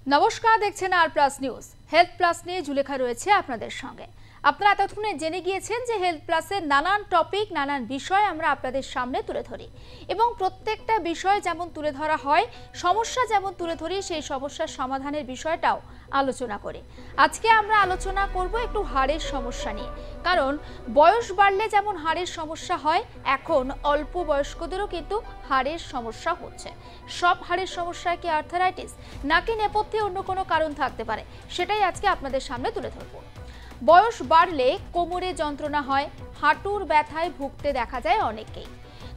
নমস্কার, দেখছেন আর plus news. Health plus নিয়ে জুলেখা রয়েছে আপনাদের সঙ্গে। আপনারা এতক্ষণে জেনে গিয়েছেন যে হেলথ প্লাসের নানান টপিক, নানান বিষয় আমরা আপনাদের সামনে তুলে ধরি এবং প্রত্যেকটা বিষয় যেমন তুলে ধরা হয়, সমস্যা যেমন তুলে ধরি, সেই সমস্যার সমাধানের বিষয়টাও আলোচনা করি। আজকে আমরা আলোচনা করব একটু হাড়ের সমস্যা নিয়ে, কারণ বয়স বাড়লে যেমন হাড়ের সমস্যা হয়, এখন অল্প বয়স্কদেরও কিন্তু হাড়ের সমস্যা হচ্ছে। সব হাড়ের সমস্যায় কি আর্থারাইটিস নাকি নেপথ্যে অন্য কোনো কারণ থাকতে পারে, সেটাই আজকে আপনাদের সামনে তুলে ধরব। বয়স বাড়লে কোমরে যন্ত্রণা হয়, হাঁটুর ব্যথায় ভুগতে দেখা যায় অনেকেই।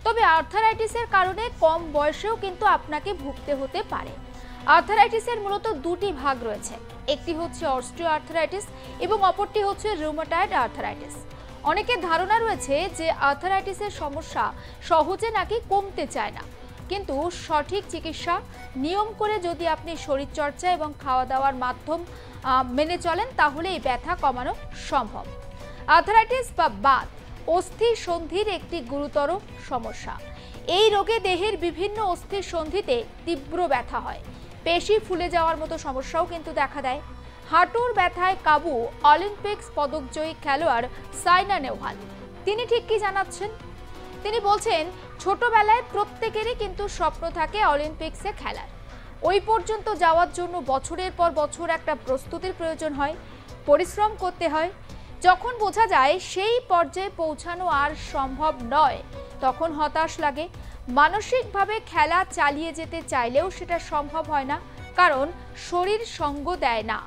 তবে আর্থারাইটিসের কারণে কম বয়সেও কিন্তু আপনাকে ভুগতে হতে পারে। আর্থারাইটিসের মূলত দুটি ভাগ রয়েছে, একটি হচ্ছে অস্টিও আর্থারাইটিস এবং অপরটি হচ্ছে রিউমাটয়েড আর্থারাইটিস। অনেকের ধারণা রয়েছে যে আর্থারাইটিসের সমস্যা সহজে নাকি কমতে চায় না, কিন্তু সঠিক চিকিৎসা নিয়ম করে যদি আপনি শরীরচর্চা এবং খাওয়া দাওয়ার মাধ্যম মেনে চলেন, তাহলে এই ব্যথা কমানো সম্ভব। আর্থারাইটিস বা বাত অস্থি সন্ধির একটি গুরুতর সমস্যা। এই রোগে দেহের বিভিন্ন অস্থির সন্ধিতে তীব্র ব্যথা হয়, পেশি ফুলে যাওয়ার মতো সমস্যাও কিন্তু দেখা দেয়। হাঁটুর ব্যথায় কাবু অলিম্পিক্স পদকজয়ী খেলোয়াড় সাইনা নেহওয়াল। তিনি ঠিক কি জানাচ্ছেন? তিনি বলছেন, ছোটবেলায় প্রত্যেকেরই কিন্তু স্বপ্ন থাকে অলিম্পিক্সে খেলার। ওই পর্যন্ত যাওয়ার জন্য বছরের পর বছর একটা প্রস্তুতির প্রয়োজন হয়, পরিশ্রম করতে হয়। যখন বোঝা যায় সেই পর্যায়ে পৌঁছানো আর সম্ভব নয়, তখন হতাশ লাগে। মানসিকভাবে খেলা চালিয়ে যেতে চাইলেও সেটা সম্ভব হয় না, কারণ শরীর সঙ্গ দেয় না,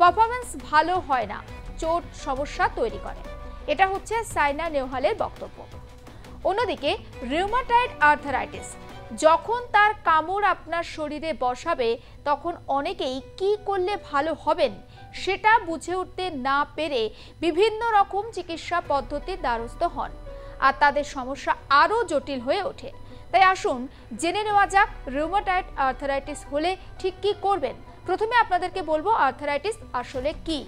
পারফরমেন্স ভালো হয় না, চোট সমস্যা তৈরি করে। এটা হচ্ছে সাইনা নেহওয়ালের বক্তব্য। অন্যদিকে রিউমাটয়েড আর্থারাইটিস, যখন তার কামড় আপনার শরীরে বসাবে, তখন অনেকেই কি করলে ভালো হবেন সেটা বুঝে উঠতে না পেরে বিভিন্ন রকম চিকিৎসা পদ্ধতির দ্বারস্থ হন, আর তাদের সমস্যা আরও জটিল হয়ে ওঠে। তাই আসুন জেনে নেওয়া যাক রিউমাটয়েড আর্থারাইটিস হলে ঠিক কি করবেন। প্রথমে আপনাদেরকে বলবো আর্থারাইটিস আসলে কি।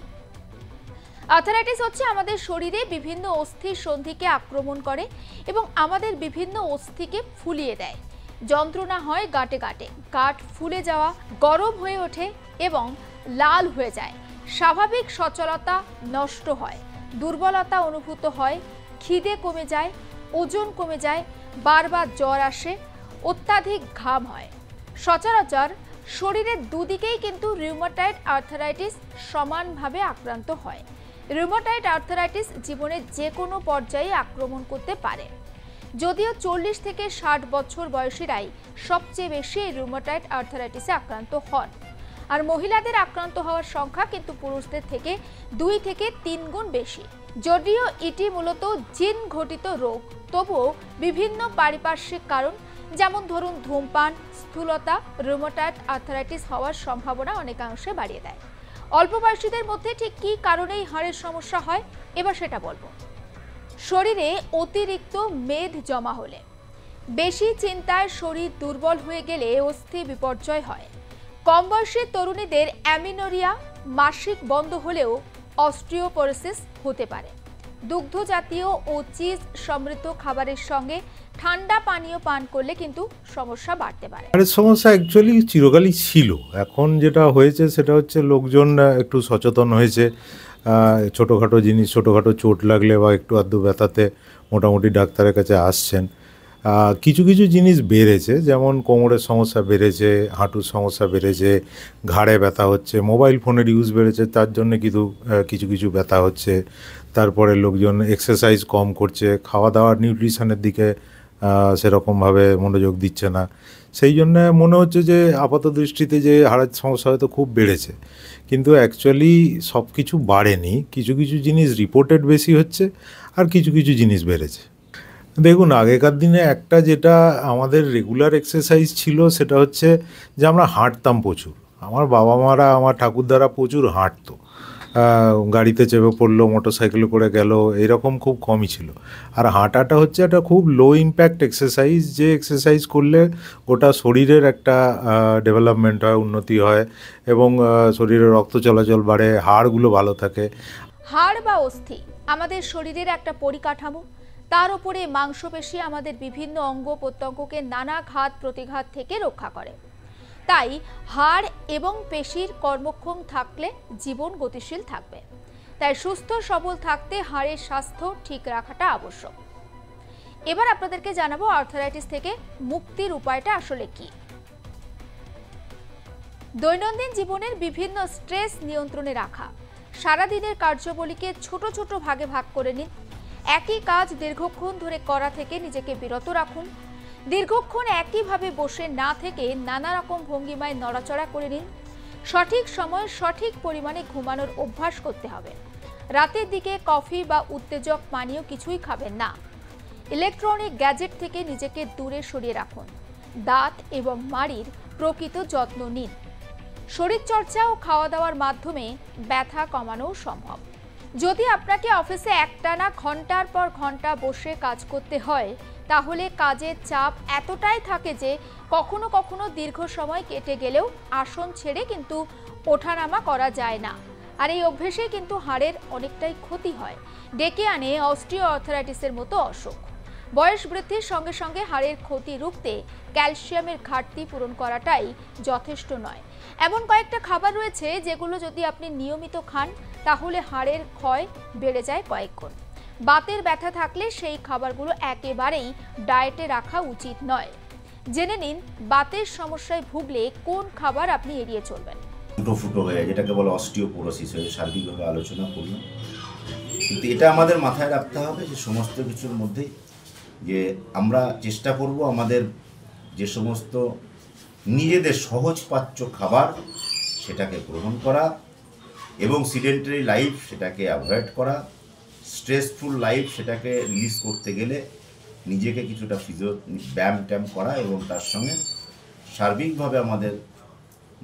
আর্থারাইটিস হচ্ছে আমাদের শরীরে বিভিন্ন অস্থির সন্ধিকে আক্রমণ করে এবং আমাদের বিভিন্ন অস্থিকে ফুলিয়ে দেয়। যন্ত্রণা হয় গাঁটে গাঁটে, গাঁট ফুলে যাওয়া, গরম হয়ে ওঠে এবং লাল হয়ে যায়। স্বাভাবিক সচলতা নষ্ট হয়, দুর্বলতা অনুভূত হয়, খিদে কমে যায়, ওজন কমে যায়, বারবার জ্বর আসে, অত্যাধিক ঘাম হয়। সচরাচর শরীরের দুদিকেই কিন্তু রিউমাটয়েড আর্থারাইটিস সমানভাবে আক্রান্ত হয়। রিউমাটয়েড আর্থারাইটিস জীবনের যে কোনো পর্যায়ে আক্রমণ করতে পারে, যদিও 40 থেকে 60 বছর বয়সীরাই সবচেয়ে বেশি রিউমাটয়েড আর্থারাইটিসে আক্রান্ত হন। আর মহিলাদের আক্রান্ত হওয়ার সংখ্যা কিন্তু পুরুষদের থেকে 2 থেকে 3 গুণ বেশি। যদিও এটি মূলত জিন ঘটিত রোগ, তবুও বিভিন্ন পারিপার্শ্বিক কারণ, যেমন ধরুন ধূমপান, স্থূলতা, রিউমাটয়েড আর্থারাইটিস হওয়ার সম্ভাবনা অনেকাংশে বাড়িয়ে দেয়। অল্প বয়সীদের মধ্যে ঠিক কী কারণেই হাড়ের সমস্যা হয়, এবার সেটা বলবো। শরীরে অতিরিক্ত মেদ জমা হলে, বেশি চিন্তায় শরীর দুর্বল হয়ে গেলে অস্থি বিপর্যয় হয়। কম বয়সী তরুণীদের অ্যামিনোরিয়া, মাসিক বন্ধ হলেও অস্টিওপোরোসিস হতে পারে। দুগ্ধ জাতীয় ও চিজ সমৃদ্ধ খাবারের সঙ্গে ঠান্ডা পানীয় পান করলে কিন্তু সমস্যা বাড়তে পারে। হাড়ের সমস্যা অ্যাকচুয়ালি চিরকালই ছিল, এখন যেটা হয়েছে সেটা হচ্ছে লোকজন একটু সচেতন হয়েছে। ছোটোখাটো জিনিস, ছোটোখাটো চোট লাগলে বা একটু আধটু ব্যথাতে মোটামুটি ডাক্তারের কাছে আসছেন। কিছু কিছু জিনিস বেড়েছে, যেমন কোমরের সমস্যা বেড়েছে, হাঁটুর সমস্যা বেড়েছে, ঘাড়ে ব্যথা হচ্ছে, মোবাইল ফোনের ইউজ বেড়েছে, তার জন্য কিছু কিছু ব্যথা হচ্ছে। তারপরে লোকজন এক্সারসাইজ কম করছে, খাওয়া দাওয়ার নিউট্রিশনের দিকে সেরকমভাবে মনোযোগ দিচ্ছে না। সেই জন্য মনে হচ্ছে যে আপাত দৃষ্টিতে যে হাড়ের সমস্যা হয়তো খুব বেড়েছে, কিন্তু অ্যাকচুয়ালি সব কিছু বাড়েনি। কিছু কিছু জিনিস রিপোর্টেড বেশি হচ্ছে আর কিছু কিছু জিনিস বেড়েছে। দেখুন, আগেকার দিনে একটা যেটা আমাদের রেগুলার এক্সারসাইজ ছিল সেটা হচ্ছে যে আমরা হাঁটতাম প্রচুর। আমার বাবা মারা, আমার ঠাকুরদারা প্রচুর হাঁটতো। গাড়িতে চেপে পড়লো, মোটর সাইকেলে করে গেল, এরকম খুব কমই ছিল। আর হাঁটাটা হচ্ছে একটা খুব লো ইম্প্যাক্ট এক্সারসাইজ, যে এক্সারসাইজ করলে গোটা শরীরের একটা ডেভেলপমেন্ট হয়, উন্নতি হয় এবং শরীরে রক্ত চলাচল বাড়ে, হাড়গুলো ভালো থাকে। হাড় বা অস্থি আমাদের শরীরের একটা পরিকাঠামো, তার উপরে মাংসপেশি আমাদের বিভিন্ন অঙ্গ প্রত্যঙ্গকে নানা ঘাত প্রতিঘাত থেকে রক্ষা করে। তাই হাড় এবং পেশির কর্মক্ষম থাকলে জীবন গতিশীল থাকবে। তাই সুস্থ সবল থাকতে হাড়ের স্বাস্থ্য ঠিক রাখাটা আবশ্যক। এবার আপনাদেরকে জানাবো আর্থারাইটিস থেকে মুক্তির উপায়টা আসলে কি। দৈনন্দিন জীবনের বিভিন্ন স্ট্রেস নিয়ন্ত্রণে রাখা, সারাদিনের কার্যাবলীকে ছোট ছোট ভাগে ভাগ করে নিন। একই কাজ দীর্ঘক্ষণ ধরে করা থেকে নিজেকে বিরত রাখুন। দীর্ঘক্ষণ একইভাবে বসে না থেকে নানা রকম ভঙ্গিমায় নড়াচড়া করে নিন। সঠিক সময়ে সঠিক পরিমাণে ঘুমানোর অভ্যাস করতে হবে। রাতের দিকে কফি বা উত্তেজক পানীয় কিছুই খাবেন না। ইলেকট্রনিক গ্যাজেট থেকে নিজেকে দূরে সরিয়ে রাখুন। দাঁত এবং মাড়ির প্রকৃত যত্ন নিন। শরীরচর্চা ও খাওয়া দাওয়ার মাধ্যমে ব্যথা কমানো সম্ভব। যদি আপনাকে অফিসে একটানা ঘন্টার পর ঘন্টা বসে কাজ করতে হয়, তাহলে কাজের চাপ এতটাই থাকে যে কখনো কখনো দীর্ঘ সময় কেটে গেলেও আসন ছেড়ে কিন্তু ওঠানামা করা যায় না। আর এই অভ্যেসে কিন্তু হাড়ের অনেকটাই ক্ষতি হয়, ডেকে আনে অস্টিওআর্থারাইটিসের মতো অসুখ। বয়স বৃদ্ধির সঙ্গে সঙ্গে হাড়ের ক্ষতি রুখতে ক্যালসিয়ামের ঘাটতি পূরণ করাটাই যথেষ্ট নয়। এমন কয়েকটা খাবার রয়েছে যেগুলো যদি আপনি নিয়মিত খান তাহলে হাড়ের ক্ষয় বেড়ে যায় কয়েক গুণ। বাতের ব্যথা থাকলে সেই খাবারগুলো একেবারেই ডায়েটে রাখা উচিত নয়। জেনে নিন বাতের সমস্যায় ভুগলে কোন খাবার আপনি এড়িয়ে চলবেন। ফুটো হয়ে যেটাকে বলে অস্টিওপোরোসিস হয়ে সার্বিকভাবে আলোচনা করলাম। কিন্তু এটা আমাদের মাথায় রাখতে হবে যে সমস্ত কিছুর মধ্যেই যে আমরা চেষ্টা করব আমাদের যে সমস্ত নিজেদের সহজপাচ্য খাবার সেটাকে গ্রহণ করা এবং সিডেন্টারি লাইফ সেটাকে অ্যাভয়েড করা। স্ট্রেসফুল লাইফ সেটাকে রিলিজ করতে গেলে নিজেকে কিছুটা ব্যায়াম ট্যাম করা এবং তার সঙ্গে সার্বিকভাবে আমাদের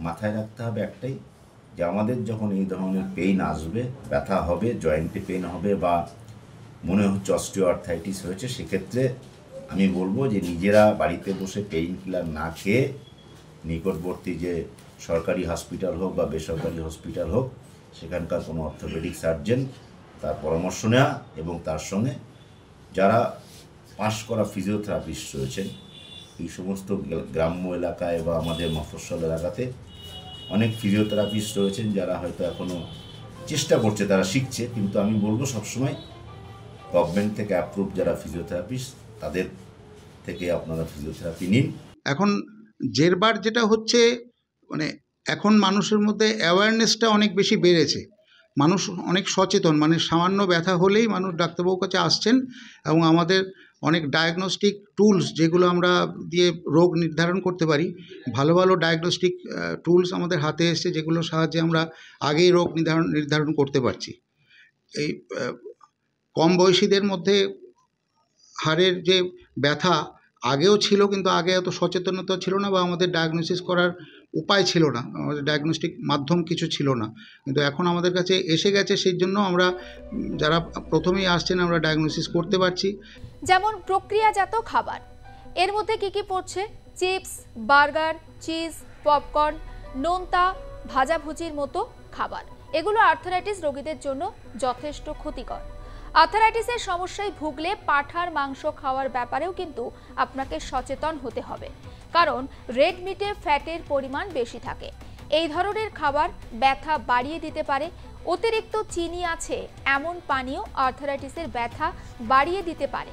মাথায় রাখতে হবে একটাই, যে আমাদের যখন এই ধরনের পেইন আসবে, ব্যথা হবে, জয়েন্টে পেইন হবে বা মনে হচ্ছে অস্টিওআর্থাইটিস হয়েছে, সেক্ষেত্রে আমি বলবো যে নিজেরা বাড়িতে বসে পেইন কিলার না খেয়ে নিকটবর্তী যে সরকারি হসপিটাল হোক বা বেসরকারি হসপিটাল হোক সেখানকার কোনো অর্থোপেডিক সার্জন তার পরামর্শ নেওয়া এবং তার সঙ্গে যারা পাশ করা ফিজিওথেরাপিস্ট রয়েছেন, এই সমস্ত গ্রাম্য এলাকায় বা আমাদের মফস্বল এলাকাতে অনেক ফিজিওথেরাপিস্ট রয়েছেন যারা হয়তো এখনও চেষ্টা করছে, তারা শিখছে। কিন্তু আমি বলবো সবসময় গভর্নমেন্ট থেকে অ্যাপ্রুভ যারা ফিজিওথেরাপিস্ট তাদের থেকে আপনারা ফিজিওথেরাপি নিন। এখন জেরবার যেটা হচ্ছে, মানে এখন মানুষের মধ্যে অ্যাওয়ারনেসটা অনেক বেশি বেড়েছে। মানুষ অনেক সচেতন, মানে সামান্য ব্যথা হলেই মানুষ ডাক্তারবাবুর কাছে আসছেন এবং আমাদের অনেক ডায়াগনস্টিক টুলস যেগুলো আমরা দিয়ে রোগ নির্ধারণ করতে পারি, ভালো ভালো ডায়াগনস্টিক টুলস আমাদের হাতে এসছে যেগুলোর সাহায্যে আমরা আগেই রোগ নির্ধারণ করতে পারছি। এই কম বয়সীদের মধ্যে হাড়ের যে ব্যথা আগেও ছিল, কিন্তু আগে এত সচেতনতা ছিল না বা আমাদের ডায়াগনোসিস করার উপায় ছিল না, আমাদের ডায়াগনস্টিক মাধ্যম কিছু ছিল না। কিন্তু এখন আমাদের কাছে এসে গেছে, সেই জন্য আমরা যারা প্রথমেই আসছেন আমরা ডায়াগনোসিস করতে পারছি। যেমন প্রক্রিয়াজাত খাবার, এর মধ্যে কি কি পড়ছে? চিপস, বার্গার, চিজ, পপকর্ন, নোনতা, ভাজাভুজির মতো খাবার। এগুলো আর্থারাইটিস রোগীদের জন্য যথেষ্ট ক্ষতিকর। আর্থারাইটিসের সমস্যায় ভুগলে পাঁঠার মাংস খাওয়ার ব্যাপারেও কিন্তু আপনাকে সচেতন হতে হবে, কারণ রেড মিটে ফ্যাটের পরিমাণ বেশি থাকে। এই ধরনের খাবার ব্যথা বাড়িয়ে দিতে পারে। অতিরিক্ত চিনি আছে এমন পানীয় আর্থারাইটিসের ব্যথা বাড়িয়ে দিতে পারে।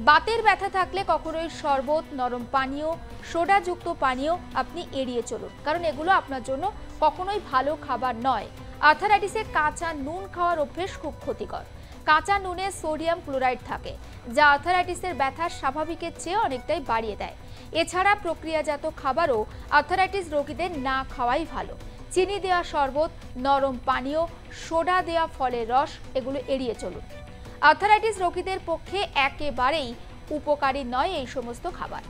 বাতের ব্যথা থাকলে কখনোই শরবত, নরম পানীয়, সোডাযুক্ত পানীয় আপনি এড়িয়ে চলুন, কারণ এগুলো আপনার জন্য কখনোই ভালো খাবার নয়। আর্থারাইটিসে কাঁচা নুন খাওয়ার অভ্যেস খুব ক্ষতিকর। কাঁচা নুনে সোডিয়াম ক্লোরাইড থাকে, যা আর্থারাইটিসের ব্যথা স্বাভাবিকের চেয়ে অনেকটাই বাড়িয়ে দেয়। এছাড়া প্রক্রিয়াজাত খাবারও আর্থারাইটিস রোগীদের না খাওয়াই ভালো। চিনি দেওয়া শরবত, নরম পানীয়, সোডা দেওয়া ফলের রস এগুলো এড়িয়ে চলুন। আর্থারাইটিস রোগীদের পক্ষে একেবারেই উপকারী নয় এই সমস্ত খাবার।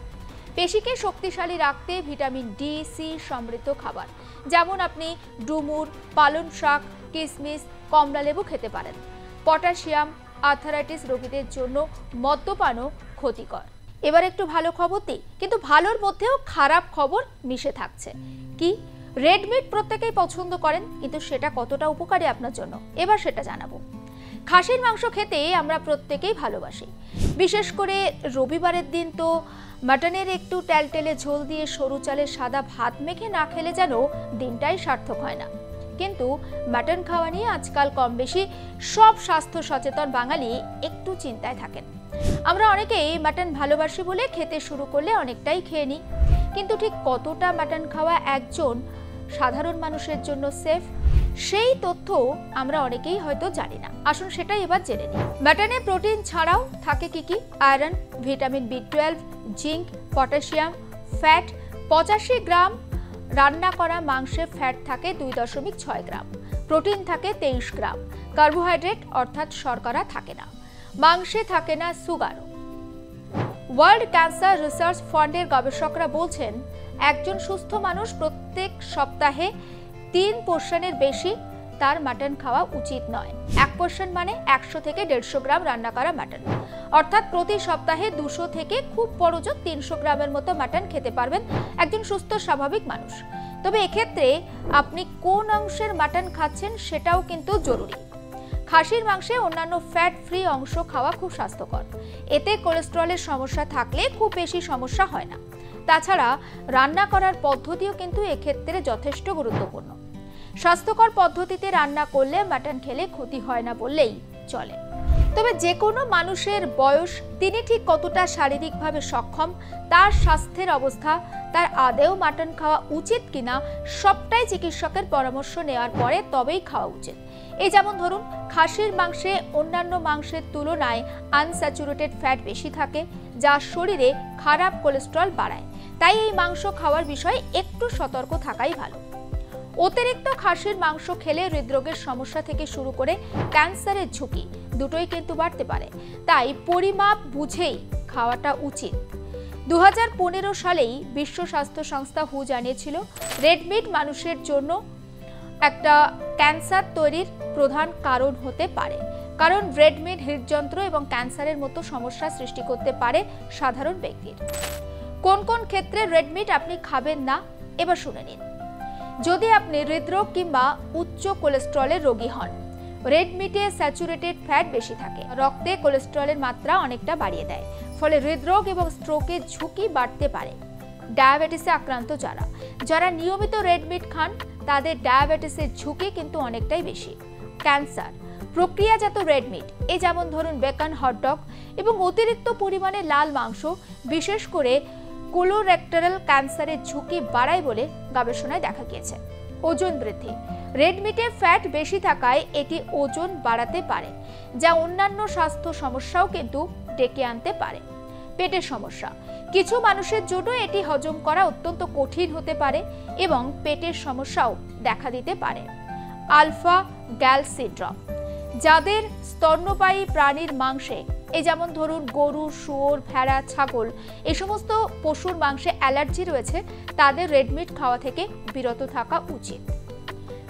পেশিকে শক্তিশালী রাখতে ভিটামিন ডি, সি সমৃদ্ধ খাবার, যেমন আপনি ডুমুর, পালং শাক, কিশমিশ, কমলালেবু খেতে পারেন। পটাশিয়াম আর্থারাইটিস রোগীদের জন্য মদ্যপানও ক্ষতিকর। এবার একটু ভালো খবর দিই, কিন্তু ভালোর মধ্যেও খারাপ খবর মিশে থাকছে। কি? রেড মিট প্রত্যেকেই পছন্দ করেন, কিন্তু সেটা কতটা উপকারী আপনার জন্য এবার সেটা জানাবো। খাসির মাংস খেতে আমরা প্রত্যেকেই ভালোবাসি। বিশেষ করে রবিবারের দিন তো মাটনের একটু টেলটেলে ঝোল দিয়ে সরু চালের সাদা ভাত মেখে না খেলে যেন দিনটাই সার্থক হয় না। কিন্তু মাটন খাওয়া নিয়ে আজকাল কম বেশি সব স্বাস্থ্য সচেতন বাঙালি একটু চিন্তায় থাকেন। আমরা অনেকেই মাটন ভালোবাসি বলে খেতে শুরু করলে অনেকটাই খেয়ে নিই, কিন্তু ঠিক কতটা মাটন খাওয়া একজন সাধারণ মানুষের জন্য সেফ, সেই তথ্য আমরা অনেকেই হয়তো জানি না। আসুন সেটাই এবার জেনে নিই। মাটনে প্রোটিন ছাড়াও থাকে কি? Iron, vitamin B12, zinc, potassium, fat. 85 গ্রাম রান্না করা মাংসে ফ্যাট থাকে 2.6 গ্রাম, প্রোটিন থাকে 23 গ্রাম, কার্বোহাইড্রেট অর্থাৎ শর্করা থাকে না, মাংসে থাকে না সুগারও। ওয়ার্ল্ড ক্যান্সার রিসার্চ ফান্ডের গবেষকরা বলছেন, একজন সুস্থ মানুষ প্রত্যেক সপ্তাহে 3 পোর্শনের বেশি তার মাটন খাওয়া উচিত নয়। 1 পোর্শন মানে 100 থেকে 150 গ্রাম রান্না করা মাটন, অর্থাৎ প্রতি সপ্তাহে 200 থেকে খুব বড় জোর 300 গ্রামের মতো মাটন খেতে পারবেন একজন সুস্থ স্বাভাবিক মানুষ। তবে এক্ষেত্রে আপনি কোন অংশের মাটন খাচ্ছেন সেটাও কিন্তু জরুরি। খাসির মাংসে অন্যান্য ফ্যাট ফ্রি অংশ খাওয়া খুব স্বাস্থ্যকর। এতে কোলেস্টেরলের সমস্যা থাকলে খুব বেশি সমস্যা হয় না। তাছাড়া রান্না করার পদ্ধতিও কিন্তু এক্ষেত্রে যথেষ্ট গুরুত্বপূর্ণ। স্বাস্থ্যকর পদ্ধতিতে রান্না করলে মাটন খেলে ক্ষতি হয় না বললেই চলে। তবে যে কোনো মানুষের বয়স, তিনি ঠিক কতটা শারীরিকভাবে সক্ষম, তার স্বাস্থ্যের অবস্থা, তার আদেও মাটন খাওয়া উচিত কিনা সবটাই চিকিৎসকের পরামর্শ নেওয়ার পরে তবেই খাওয়া উচিত। এই যেমন ধরুন, খাসির মাংসে অন্যান্য মাংসের তুলনায় আনস্যাচুরেটেড ফ্যাট বেশি থাকে, যা শরীরে খারাপ কোলেস্টেরল বাড়ায়। তাই এই মাংস খাওয়ার বিষয়ে একটু সতর্ক থাকাই ভালো। অতিরিক্ত খাসির মাংস খেলে হৃদরোগের সমস্যা থেকে শুরু করে ক্যান্সারের ঝুঁকি দুটোই কিন্তু বাড়তে পারে। তাই পরিমাপ বুঝেই খাওয়াটা উচিত। 2015 সালেই বিশ্ব স্বাস্থ্য সংস্থা হু জানিয়েছিল, রেড মিট মানুষের জন্য একটা ক্যান্সার তৈরির প্রধান কারণ হতে পারে, কারণ রেড মিট হৃদযন্ত্র এবং ক্যান্সারের মতো সমস্যা সৃষ্টি করতে পারে সাধারণ ব্যক্তির। কোন কোন ক্ষেত্রে রেড মিট আপনি খাবেন না, এবার শুনে নিন। যদি আপনি হৃদরোগ কিংবা উচ্চ কোলেস্টেরলের রোগী হন, রেড মিটে স্যাচুরেটেড ফ্যাট বেশি থাকে, রক্তে কোলেস্টেরলের মাত্রা অনেকটা বাড়িয়ে দেয়, ফলে হৃদরোগ এবং স্ট্রোকের ঝুঁকি বাড়তে পারে। ডায়াবেটিসে আক্রান্ত যারা নিয়মিত রেড মিট খান, তাদের ডায়াবেটিসের ঝুঁকি কিন্তু অনেকটাই বেশি। ক্যান্সার, প্রক্রিয়াজাত রেড মিট, এই যেমন ধরুন বেকন, হটডগ এবং অতিরিক্ত পরিমাণে লাল মাংস বিশেষ করে কোলোরেক্টাল ক্যান্সারের ঝুঁকি বাড়ায় বলে গবেষণায় দেখা গিয়েছে। ওজন বৃদ্ধি, রেড মিটে ফ্যাট বেশি থাকায় এটি ওজন বাড়াতে পারে, যা অন্যান্য স্বাস্থ্য সমস্যাও কিন্তু ডেকে আনতে পারে। পেটের সমস্যা, কিছু মানুষের জন্য এটি হজম করা অত্যন্ত কঠিন হতে পারে এবং পেটের সমস্যাও দেখা দিতে পারে। আলফা গ্যাল সিনড্রোম, যাদের স্তন্যপায়ী প্রাণীর মাংসে, এই যেমন ধরুন গরু, শুয়োর, ভেড়া, ছাগল, এই সমস্ত পশুর মাংসে অ্যালার্জি রয়েছে, তাদের রেড মিট খাওয়া থেকে বিরত থাকা উচিত।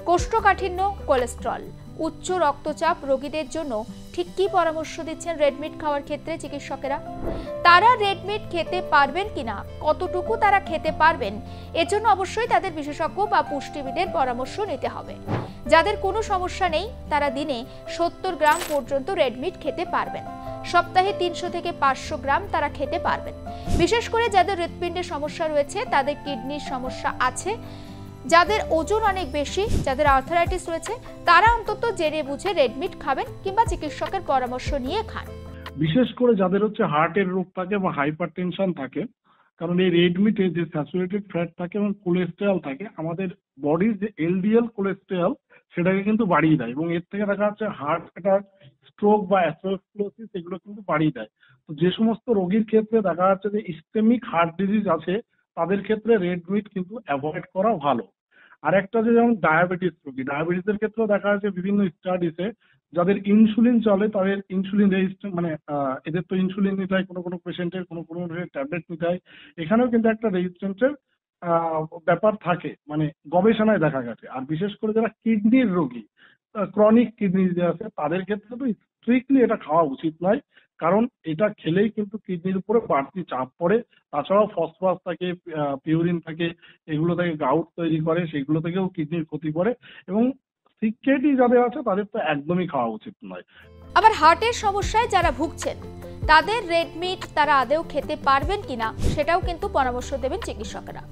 কোষ্ঠকাঠিন্য, কোলেস্টেরল, উচ্চ রক্তচাপ রোগীদের জন্য ঠিক কি পরামর্শ দিচ্ছেন রেড মিট খাওয়ার ক্ষেত্রে চিকিৎসকেরা? তারা রেড মিট খেতে পারবেন কিনা, কতটুকু তারা খেতে পারবেন, এর জন্য অবশ্যই তাদের বিশেষজ্ঞ বা পুষ্টিবিদের পরামর্শ নিতে হবে। যাদের কোনো সমস্যা নেই, তারা দিনে 70 গ্রাম পর্যন্ত রেড মিট খেতে পারবেন। সপ্তাহে 300 থেকে 500 গ্রাম তারা খেতে পারবেন। বিশেষ করে যাদের হৃৎপিণ্ডের সমস্যা রয়েছে, তাদের কিডনির সমস্যা আছে, যাদের ওজন অনেক বেশি, যাদের আর্থারাইটিস রয়েছে, তারা অন্তত জেনে বুঝে রেড মিট খাবেন কিংবা চিকিৎসকের পরামর্শ নিয়ে খান। বিশেষ করে যাদের হচ্ছে হার্টের রোগ থাকে বা হাইপার টেনশন থাকে, কারণ এই রেড মিটে যে স্যাচুরেটেড ফ্যাট থাকে এবং কোলেস্টেরল থাকে, আমাদের বডির যে এলডিএল কোলেস্টেরল সেটাকে কিন্তু বাড়িয়ে দেয় এবং এর থেকে দেখা যাচ্ছে হার্ট অ্যাটাক, স্ট্রোক বা অ্যাথেরোস্ক্লেরোসিস এগুলো কিন্তু বাড়িয়ে দেয়। তো যে সমস্ত রোগীর ক্ষেত্রে দেখা যাচ্ছে যে ইসকেমিক হার্ট ডিজিজ আছে, তাদের ক্ষেত্রে রেড মিট কিন্তু অ্যাভয়েড করা ভালো। আর একটা যে যেমন ডায়াবেটিস রোগী, ডায়াবেটিসের ক্ষেত্রেও দেখা যাচ্ছে বিভিন্ন স্টাডিতে যাদের ইনসুলিন চলে, তাদের ইনসুলিন রেজিস্ট্যান্ট মানে এদের তো ইনসুলিন নিতে হয়, কোনো পেশেন্টের কোনো ট্যাবলেট নিতে হয়, এখানেও কিন্তু একটা রেজিস্ট্যান্সের ব্যাপার থাকে, মানে গবেষণায় দেখা গেছে। আর বিশেষ করে যারা কিডনির রোগী, ক্রনিক কিডনি ডিজিজ আছে, তাদের ক্ষেত্রে তো স্ট্রিক্টলি এটা খাওয়া উচিত নয়, কারণ এটা খেলেই কিন্তু কিডনির উপরে বাড়তি চাপ পড়ে। তাছাড়াও ফসফরাস থাকে, পিউরিন থাকে, এগুলো থেকে গাউট তৈরি করে, সেগুলো থেকেও কিডনির ক্ষতি করে এবং সিকেডি যাদের আছে তাদের তো একদমই খাওয়া উচিত নয়। আবার হার্টের সমস্যায় যারা ভুগছেন তাদের রেড মিট তারা আদৌ খেতে পারবেন কিনা সেটাও কিন্তু পরামর্শ দেবেন চিকিৎসকেরা।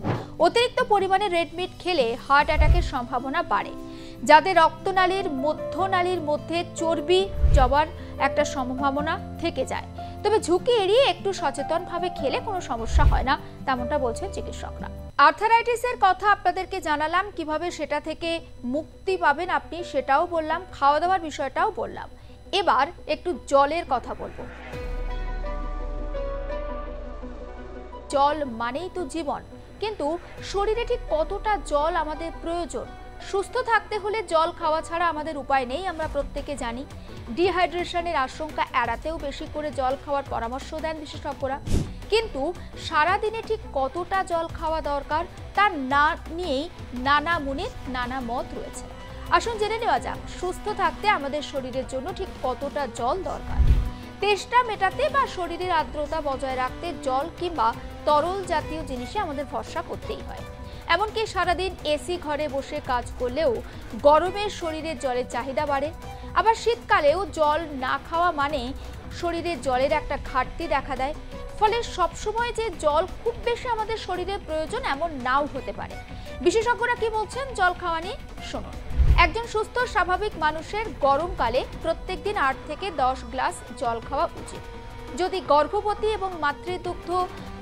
অতিরিক্ত পরিমাণে রেড মিট খেলে হার্ট অ্যাটাকের সম্ভাবনা বাড়ে। যাদের রক্তনালীর মধ্যনালীর মধ্যে চর্বি জমার একটা সম্ভাবনা থেকে যায়, তবে ঝুঁকি এড়িয়ে একটু সচেতনভাবে খেলে কোনো সমস্যা হয় না, তেমনটা বলছেন চিকিৎসকরা। আর্থারাইটিসের কথা আপনাদেরকে জানালাম, কিভাবে সেটা থেকে মুক্তি পাবেন আপনি সেটাও বললাম, খাওয়া দাওয়ার বিষয়টাও বললাম। এবার একটু জলের কথা বলবো। জল মানেই তো জীবন, কিন্তু শরীরে ঠিক কতটা জল আমাদের প্রয়োজন? সুস্থ থাকতে হলে জল খাওয়া ছাড়া আমাদের উপায় নেই, আমরা প্রত্যেকে জানি। ডিহাইড্রেশনের আশঙ্কা এড়াতেও বেশি করে জল খাওয়ার পরামর্শ দেন বিশেষজ্ঞরা। কিন্তু সারাদিনে ঠিক কতটা জল খাওয়া দরকার তা না নিয়েই নানা মুনির নানা মত রয়েছে। আসুন জেনে নেওয়া যাক সুস্থ থাকতে আমাদের শরীরের জন্য ঠিক কতটা জল দরকার। তেষ্টা মেটাতে বা শরীরের আর্দ্রতা বজায় রাখতে জল কিংবা তরল জাতীয় জিনিসে আমাদের ভরসা করতেই হয়। এমনকি সারাদিন এসি ঘরে বসে কাজ করলেও গরমে শরীরের জলের চাহিদা বাড়ে। আবার শীতকালেও জল না খাওয়া মানে শরীরে জলের একটা ঘাটতি দেখা দেয়। ফলে সবসময় যে জল খুব বেশি আমাদের শরীরে প্রয়োজন এমন নাও হতে পারে। বিশেষজ্ঞরা কি বলছেন জল খাওয়া নিয়ে শুনুন। একজন সুস্থ স্বাভাবিক মানুষের গরমকালে প্রত্যেকদিন 8 থেকে 10 গ্লাস জল খাওয়া উচিত। যদি গর্ভবতী এবং মাতৃদুগ্ধ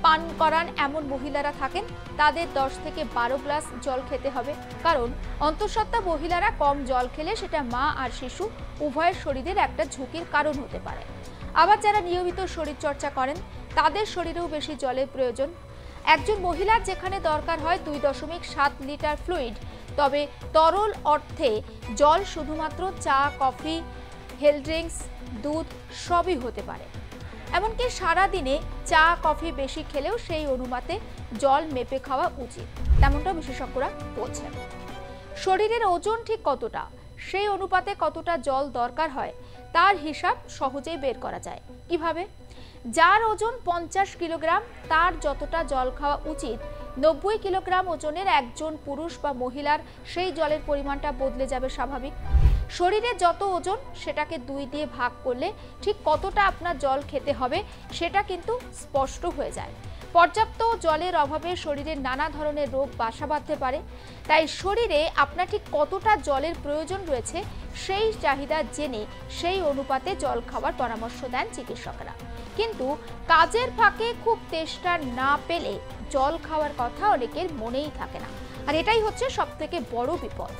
পান করান এমন মহিলারা থাকেন তাদের 10 থেকে 12 গ্লাস জল খেতে হবে, কারণ অন্তঃসত্ত্বা মহিলারা কম জল খেলে সেটা মা আর শিশু উভয়ের শরীরের একটা ঝুঁকির কারণ হতে পারে। আবার যারা নিয়মিত শরীরচর্চা করেন তাদের শরীরেও বেশি জলের প্রয়োজন। একজন মহিলার যেখানে দরকার হয় 2.7 লিটার ফ্লুইড, তবে তরল অর্থে জল শুধুমাত্র চা, কফি, হেলথ ড্রিঙ্কস, দুধ সবই হতে পারে। এমনকি সারাদিনে চা কফি বেশি খেলেও সেই অনুপাতে জল মেপে খাওয়া উচিত, তেমনটা বিশেষজ্ঞরা বলছেন। শরীরের ওজন ঠিক কতটা, সেই অনুপাতে কতটা জল দরকার হয় তার হিসাব সহজেই বের করা যায়। কিভাবে? যার ওজন 50 কিলোগ্রাম তার যতটা জল খাওয়া উচিত, 90 কিলোগ্রাম ওজনের একজন পুরুষ বা মহিলার সেই জলের পরিমাণটা বদলে যাবে স্বাভাবিক। শরীরে যত ওজন সেটাকে 2 দিয়ে ভাগ করলে ঠিক কতটা আপনার জল খেতে হবে সেটা কিন্তু স্পষ্ট হয়ে যায়। পর্যাপ্ত জলের অভাবে শরীরে নানা ধরনের রোগ বাসা বাঁধতে পারে। তাই শরীরে আপনার ঠিক কতটা জলের প্রয়োজন রয়েছে সেই চাহিদা জেনে সেই অনুপাতে জল খাওয়ার পরামর্শ দেন চিকিৎসকরা। কিন্তু কাজের ফাঁকে খুব তেষ্টা না পেলে জল খাওয়ার কথা অনেকের মনেই থাকে না, আর এটাই হচ্ছে সবথেকে বড় বিপদ।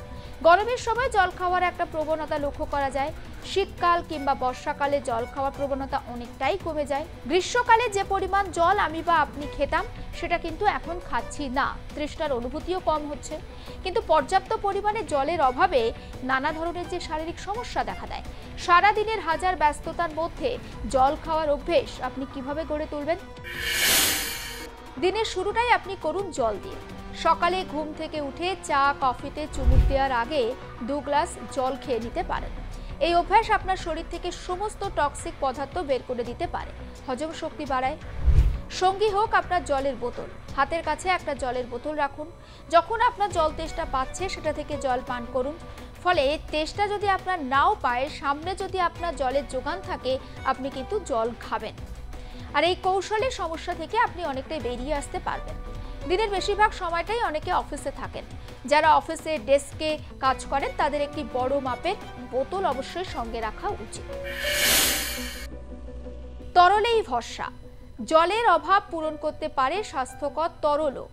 গরমের সময় জল খাওয়ার একটা প্রবণতা লক্ষ্য করা যায়। শীতকাল কিংবা বর্ষাকালে জল খাওয়ার প্রবণতা অনেকটাই কমে যায়। গ্রীষ্মকালে যে পরিমাণ জল আমি বা আপনি খেতাম সেটা কিন্তু এখন খাচ্ছি না, তৃষ্ণার অনুভূতিও কম হচ্ছে। কিন্তু পর্যাপ্ত পরিমাণে জলের অভাবে নানা ধরনের যে শারীরিক সমস্যা দেখা দেয়। সারাদিনের হাজার ব্যস্ততার মধ্যে জল খাওয়ার অভ্যেস আপনি কিভাবে গড়ে তুলবেন? দিনের শুরুটাই আপনি করুন জল দিয়ে। সকালে ঘুম থেকে উঠে চা কফিতে চুমুক দেওয়ার আগে 2 গ্লাস জল খেয়ে নিতে পারেন। এই অভ্যাস আপনার শরীর থেকে সমস্ত টক্সিক পদার্থ বের করে দিতে পারে, হজম শক্তি বাড়ায়। সঙ্গী হোক আপনার জলের বোতল, হাতের কাছে একটা জলের বোতল রাখুন। যখন আপনার জল তেষ্টা পাচ্ছে সেটা থেকে জল পান করুন। ফলে তেষ্টা যদি আপনার নাও পায়, সামনে যদি আপনার জলের যোগান থাকে আপনি কিন্তু জল খাবেন। আর এই কৌশলের সমস্যা থেকে আপনি অনেকটাই বেরিয়ে আসতে পারবেন। দিনের বেশিরভাগ সময়টাই অনেকে অফিসে থাকেন। যারা অফিসে ডেস্কে কাজ করেন তাদের একটি বড় মাপের বোতল অবশ্যই সঙ্গে রাখা উচিত। তরলেই ভরসা। জলের অভাব পূরণ করতে পারে স্বাস্থ্যকর তরলও।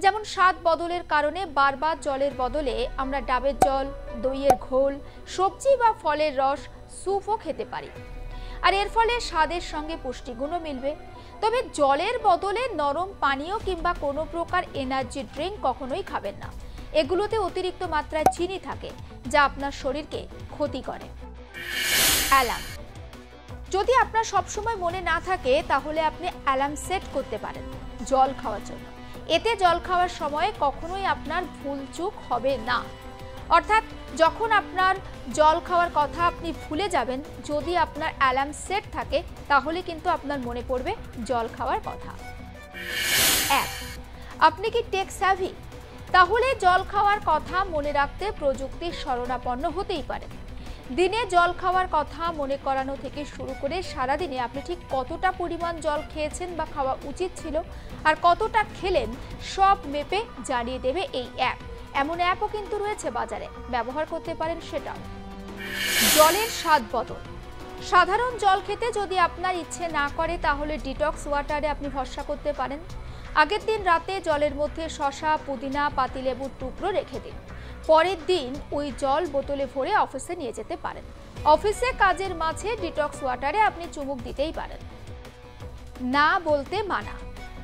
যেমন স্বাদ বদলের কারণে বারবার জলের বদলে আমরা ডাবের জল, দইয়ের ঘোল, সবজি বা ফলের রস, স্যুপও খেতে পারি। আর এর ফলে স্বাদের সঙ্গে পুষ্টিগুণও মিলবে। তবে জলের বদলে নরম পানীয় কিংবা কোনো প্রকার এনার্জি ড্রিঙ্ক কখনোই খাবেন না। এগুলোতে অতিরিক্ত মাত্রায় চিনি থাকে, যা আপনার শরীরকে ক্ষতি করে। অ্যালার্ম। যদি আপনার সবসময় মনে না থাকে তাহলে আপনি অ্যালার্ম সেট করতে পারেন জল খাওয়ার জন্য। এতে জল খাওয়ার সময় কখনোই আপনার ভুলচুক হবে না। অর্থাৎ যখন আপনার জল খাওয়ার কথা আপনি ভুলে যাবেন, যদি আপনার অ্যালার্ম সেট থাকে তাহলে কিন্তু আপনার মনে পড়বে জল খাওয়ার কথা। 1. আপনি কি টেক স্যাভি? তাহলে জল খাওয়ার কথা মনে রাখতে প্রযুক্তির শরণাপন্ন হতেই পারে। দিনে জল খাওয়ার কথা মনে করানো থেকে শুরু করে সারাদিনে আপনি ঠিক কতটা পরিমাণ জল খেয়েছেন বা খাওয়া উচিত ছিল আর কতটা খেলেন সব মেপে জানিয়ে দেবে এই অ্যাপ। এমন অ্যাপও কিন্তু রয়েছে বাজারে, ব্যবহার করতে পারেন সেটাও। জলের স্বাদ বদল। সাধারণ জল খেতে যদি আপনার ইচ্ছে না করে তাহলে ডিটক্স ওয়াটারে আপনি ভরসা করতে পারেন। আগের দিন রাতে জলের মধ্যে শসা, পুদিনা, পাতিলেবুর টুকরো রেখে দিন। পরের দিন ওই জল বোতলে ভরে অফিসে নিয়ে যেতে পারেন। অফিসে কাজের মাঝে ডিটক্স ওয়াটারে আপনি চুমুক দিতেই পারেন। না বলতে মানা।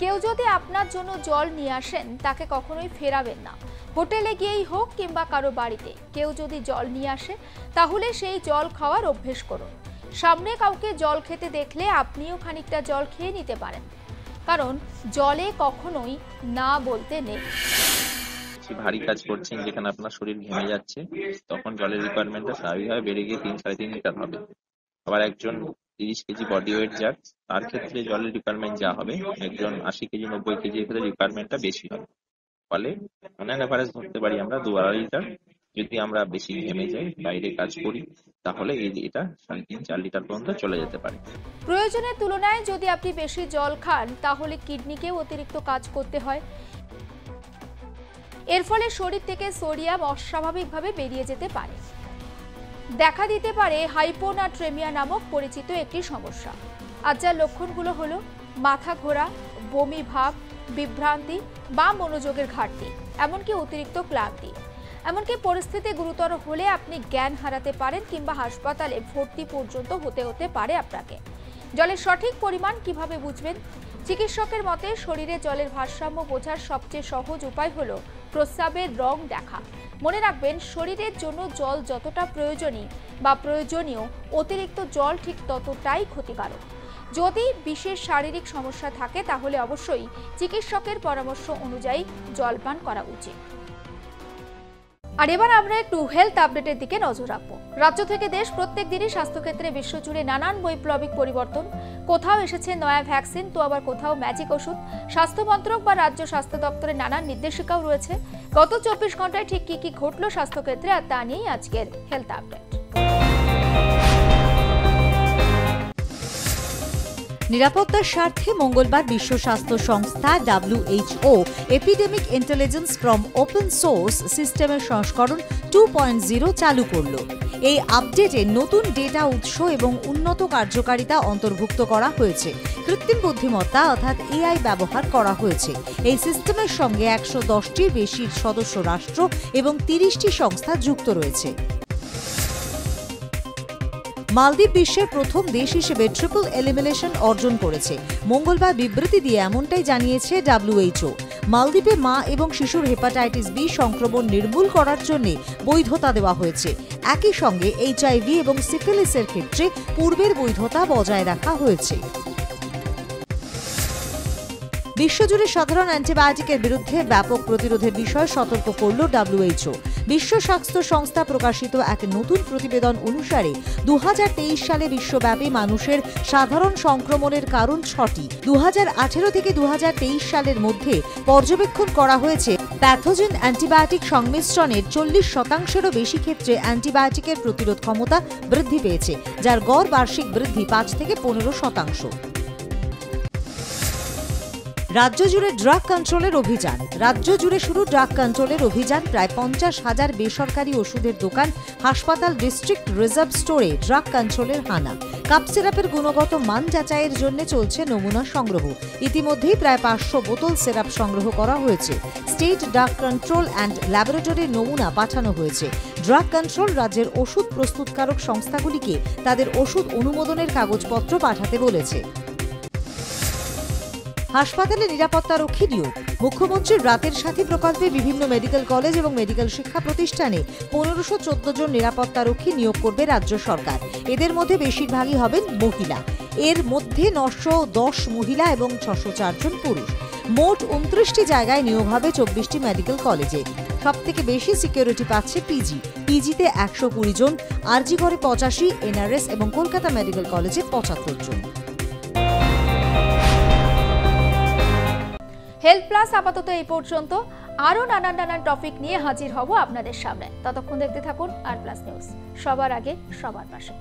কেউ যদি আপনার জন্য জল নিয়ে আসেন তাকে কখনোই ফেরাবেন না। হোটেলে গিয়েই হোক কিংবা কারো বাড়িতে কেউ যদি জল নিয়ে আসে তাহলে সেই জল খাওয়ার অভ্যেস করুন। সামনে কাউকে জল খেতে দেখলে আপনিও খানিকটা জল খেয়ে নিতে পারেন, কারণ জলে কখনোই না বলতে নেই। ভারী কাজ করছেন যেখানে আপনার শরীর ঘেমে যাচ্ছে, তখন জলের রিকোয়ারমেন্টটা স্বাভাবিকভাবে বেড়ে গিয়ে 3-3.5 লিটার হবে। আবার একজন 30 কেজি বডি ওয়েট যার, তার ক্ষেত্রে জলের রিকোয়ারমেন্ট যা হবে একজন 80 কেজি 90 কেজি এর ক্ষেত্রে রিকোয়ারমেন্টটা বেশি হবে। ফলে অন এভারেজ ধরতে পারি আমরা 2-2.5 লিটার। যদি আমরা বেশি ঘেমে যাই, বাইরে কাজ করি, তাহলে এটা 3.5-4 লিটার পর্যন্ত চলে যেতে পারে। প্রয়োজনের তুলনায় যদি আপনি বেশি জল খান তাহলে কিডনিকেও অতিরিক্ত কাজ করতে হয়। এর ফলে শরীর থেকে সোডিয়াম অস্বাভাবিকভাবে বেরিয়ে যেতে পারে। দেখা দিতে পারে হাইপোনাট্রেমিয়া নামক পরিচিত একটি সমস্যা। আর যার লক্ষণগুলো হলো মাথা ঘোরা, বমি ভাব, বিভ্রান্তি বা মনোযোগের ঘাটতি, এমনকি অতিরিক্ত ক্লান্তি। এমনকি পরিস্থিতি গুরুতর হলে আপনি জ্ঞান হারাতে পারেন কিংবা হাসপাতালে ভর্তি পর্যন্ত হতে পারে আপনাকে। জলের সঠিক পরিমাণ কিভাবে বুঝবেন? চিকিৎসকের মতে শরীরে জলের ভারসাম্য বোঝার সবচেয়ে সহজ উপায় হলো প্রস্রাবের রং দেখা। মনে রাখবেন, শরীরের জন্য জল যতটা প্রয়োজনীয় অতিরিক্ত জল ঠিক ততটাই ক্ষতিকারক। যদি বিশেষ শারীরিক সমস্যা থাকে তাহলে অবশ্যই চিকিৎসকের পরামর্শ অনুযায়ী জলপান করা উচিত। আর এবার আমরা একটু হেলথ আপডেটের দিকে নজর রাখবো। রাজ্য থেকে দেশ প্রত্যেক দিনই স্বাস্থ্যক্ষেত্রে বিশ্বজুড়ে নানান বৈপ্লবিক পরিবর্তন। কোথাও এসেছে নয়া ভ্যাকসিন, তো আবার কোথাও ম্যাজিক ওষুধ। স্বাস্থ্য মন্ত্রক বা রাজ্য স্বাস্থ্য দপ্তরের নানান নির্দেশিকাও রয়েছে। গত 24 ঘন্টায় ঠিক কি ঘটলো স্বাস্থ্যক্ষেত্রে, আর তা নিয়েই আজকের হেলথ আপডেট। নিরাপত্তার স্বার্থে মঙ্গলবার বিশ্ব স্বাস্থ্য সংস্থা WHO epidemic intelligence from open source সিস্টেমের সংস্করণ 2.0 চালু করল। এই আপডেটে নতুন ডেটা উৎস এবং উন্নত কার্যকারিতা অন্তর্ভুক্ত করা হয়েছে। কৃত্রিম বুদ্ধিমত্তা অর্থাৎ AI ব্যবহার করা হয়েছে। এই সিস্টেমের সঙ্গে 110টির বেশি সদস্য রাষ্ট্র এবং 30টি সংস্থা যুক্ত রয়েছে। মালদ্বীপ বিশ্বের প্রথম দেশ হিসেবে ট্রিপল এলিমিনেশন অর্জন করেছে। মঙ্গলবার বিবৃতি দিয়ে এমনটাই জানিয়েছে WHO। মালদ্বীপে মা এবং শিশুর হেপাটাইটিস বি সংক্রমণ নির্মূল করার জন্য বৈধতা দেওয়া হয়েছে। একই সঙ্গে HIV এবং সিফিলিসের ক্ষেত্রে পূর্বের বৈধতা বজায় রাখা হয়েছে। বিশ্বজুড়ে সাধারণ অ্যান্টিবায়োটিকের বিরুদ্ধে ব্যাপক প্রতিরোধের বিষয়ে সতর্ক করল WHO। বিশ্ব স্বাস্থ্য সংস্থা প্রকাশিত এক নতুন প্রতিবেদন অনুসারে 2023 সালে বিশ্বব্যাপী মানুষের সাধারণ সংক্রমণের কারণ 6টি। 2018 থেকে 2023 সালের মধ্যে পর্যবেক্ষণ করা হয়েছে প্যাথোজেন অ্যান্টিবায়োটিক সংমিশ্রণের 40%-এরও বেশি ক্ষেত্রে অ্যান্টিবায়োটিকের প্রতিরোধ ক্ষমতা বৃদ্ধি পেয়েছে, যার গড় বার্ষিক বৃদ্ধি 5 থেকে 15%। রাজ্য জুড়ে ড্রাগ কন্ট্রোলের অভিযান। রাজ্য জুড়ে শুরু ড্রাগ কন্ট্রোলের অভিযান। প্রায় 50,000 বেসরকারি ওষুধের দোকান, হাসপাতাল, ডিস্ট্রিক্ট রিজার্ভ স্টোরে ড্রাগ কন্ট্রোলের হানা। কাপ সিরাপের গুণগত মান যাচাইয়ের জন্য চলছে নমুনা সংগ্রহ। ইতিমধ্যেই প্রায় 500 বোতল সিরাপ সংগ্রহ করা হয়েছে। স্টেট ড্রাগ কন্ট্রোল অ্যান্ড ল্যাবরেটরির নমুনা পাঠানো হয়েছে। ড্রাগ কন্ট্রোল রাজ্যের ওষুধ প্রস্তুতকারক সংস্থাগুলিকে তাদের ওষুধ অনুমোদনের কাগজপত্র পাঠাতে বলেছে। হাসপাতালে নিরাপত্তারক্ষী নিয়োগ। মুখ্যমন্ত্রীর রাতের সাথী প্রকল্পে বিভিন্ন মেডিকেল কলেজ এবং মেডিকেল শিক্ষা প্রতিষ্ঠানে 1514 জন নিরাপত্তারক্ষী নিয়োগ করবে রাজ্য সরকার। এদের মধ্যে বেশিরভাগই হবেন মহিলা। এর মধ্যে 910 মহিলা এবং 604 জন পুরুষ। মোট 29টি জায়গায় নিয়োগ হবে 24টি মেডিকেল কলেজে। সবথেকে বেশি সিকিউরিটি পাচ্ছে পিজিতে 120 জন, আরজি করে 85, NRS এবং কলকাতা মেডিকেল কলেজে 75 জন। হেলথ প্লাস আপাতত এই পর্যন্ত। আরও নানান টপিক নিয়ে হাজির হব আপনাদের সামনে। ততক্ষণ দেখতে থাকুন আর প্লাস নিউজ, সবার আগে সবার পাশে।